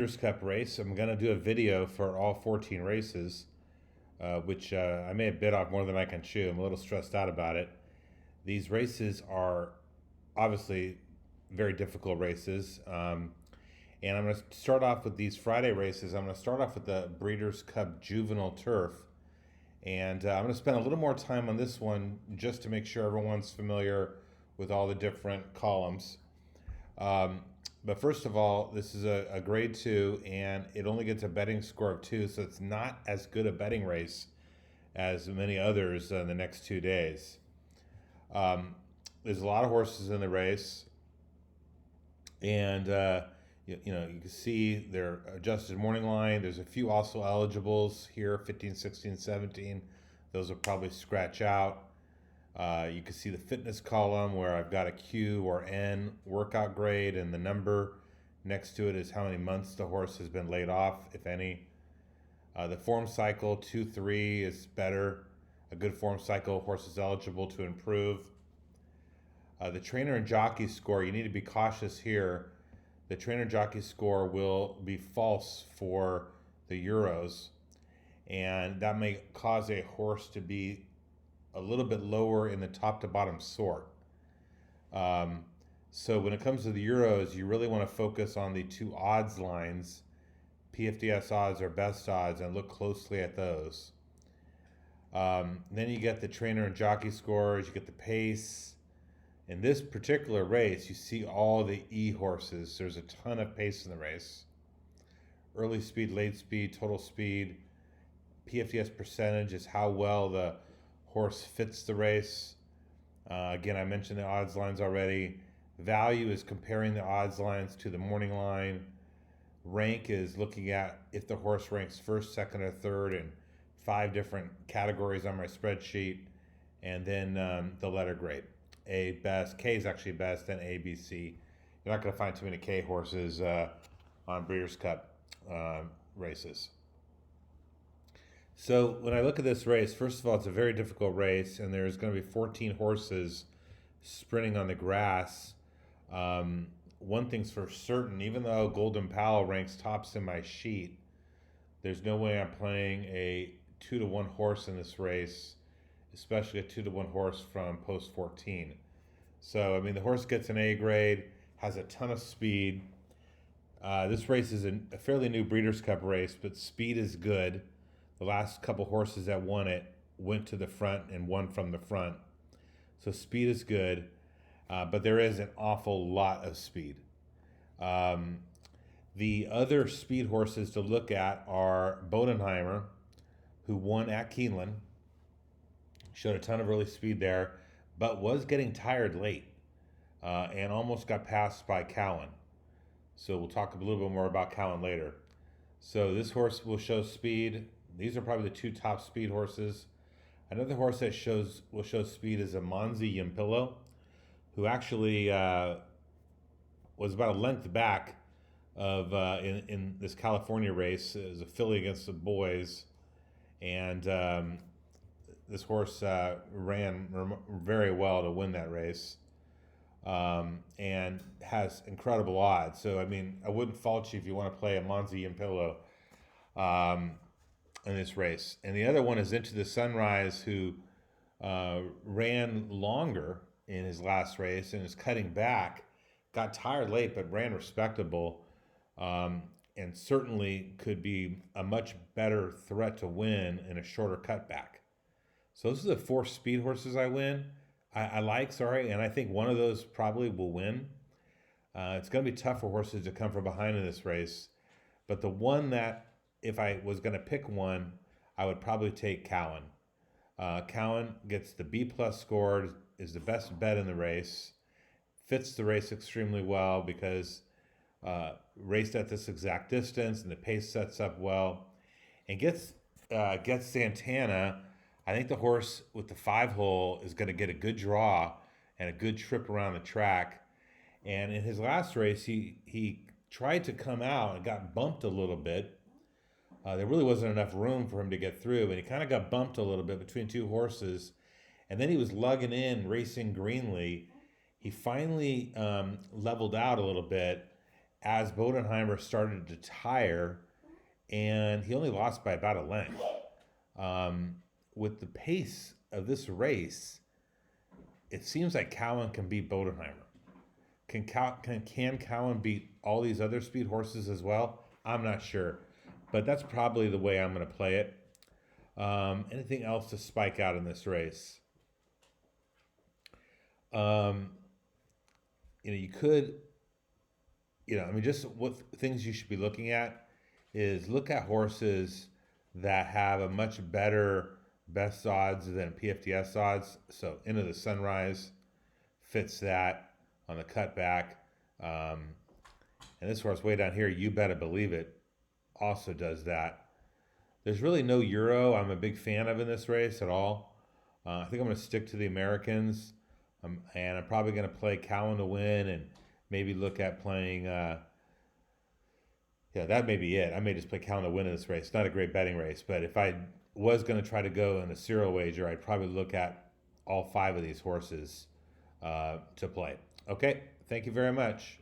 Breeders' Cup race. I'm going to do a video for all 14 races, which I may have bit off more than I can chew. I'm a little stressed out about it. These races are obviously very difficult races. And I'm going to start off with these Friday races. I'm going to start off with the Breeders' Cup Juvenile Turf. And I'm going to spend a little more time on this one just to make sure everyone's familiar with all the different columns. But first of all, this is a grade 2, and it only gets a betting score of 2, so it's not as good a betting race as many others in the next 2 days. There's a lot of horses in the race, and you can see their adjusted morning line. There's a few also eligibles here, 15, 16, 17. Those will probably scratch out. You can see the fitness column where I've got a Q or N workout grade, and the number next to it is how many months the horse has been laid off, if any. The form cycle 2-3 is better. A good form cycle, horse is eligible to improve. The trainer and jockey score, you need to be cautious here. The trainer jockey score will be false for the Euros, and that may cause a horse to be a little bit lower in the top to bottom sort. So when it comes to the Euros, you really want to focus on the two odds lines, PFDS odds or best odds, and look closely at those. Then you get the trainer and jockey scores, you get the pace. In this particular race, you see all the E horses. There's a ton of pace in the race. Early speed, late speed, total speed. PFDS percentage is how well the horse fits the race. Again, I mentioned the odds lines already. Value is comparing the odds lines to the morning line. Rank is looking at if the horse ranks first, second, or third in 5 different categories on my spreadsheet. And then the letter grade. A, best. K is actually best, then A, B, C. You're not going to find too many K horses on Breeders' Cup races. So when I look at this race, first of all, it's a very difficult race, and there's going to be 14 horses sprinting on the grass. One thing's for certain, even though Golden Pal ranks tops in my sheet, there's no way I'm playing a 2-to-1 horse in this race, especially a 2-to-1 horse from post 14. So, I mean, the horse gets an A grade, has a ton of speed. This race is a fairly new Breeders' Cup race, but speed is good. The last couple horses that won it went to the front and won from the front. So speed is good, but there is an awful lot of speed. The other speed horses to look at are Bodenheimer, who won at Keeneland. Showed a ton of early speed there, but was getting tired late and almost got passed by Cowan. So we'll talk a little bit more about Cowan later. So this horse will show speed. These are probably the 2 top speed horses. Another horse that will show speed is a Monzi Yampillo, who actually was about a length back of in this California race. It was a filly against the boys, and this horse ran very well to win that race, and has incredible odds. So, I mean, I wouldn't fault you if you want to play a Monzi Yampillo in this race. And the other one is Into the Sunrise, who ran longer in his last race and is cutting back. Got tired late, but ran respectable, and certainly could be a much better threat to win in a shorter cutback. So those are the 4 speed horses I like, and I think one of those probably will win. It's going to be tough for horses to come from behind in this race, but the one that, if I was going to pick one, I would probably take Cowan. Cowan gets the B+ scored, is the best bet in the race, fits the race extremely well because raced at this exact distance and the pace sets up well, and gets Santana. I think the horse with the 5-hole is going to get a good draw and a good trip around the track. And in his last race, he tried to come out and got bumped a little bit. There really wasn't enough room for him to get through, and he kind of got bumped a little bit between 2 horses. And then he was lugging in, racing greenly. He finally leveled out a little bit as Bodenheimer started to tire, and he only lost by about a length. With the pace of this race, it seems like Cowan can beat Bodenheimer. Can Cowan beat all these other speed horses as well? I'm not sure, but that's probably the way I'm going to play it. Anything else to spike out in this race? You could, just what things you should be looking at is look at horses that have a much better best odds than PFTS odds. So Into the Sunrise fits that on the cutback. And this horse way down here, You Better Believe It, also does that. There's really no Euro I'm a big fan of in this race at all. I think I'm going to stick to the Americans. And I'm probably going to play Cowan to win and maybe look at playing, that may be it. I may just play Cowan to win in this race. It's not a great betting race, but if I was going to try to go in a serial wager, I'd probably look at all 5 of these horses to play. Okay, thank you very much.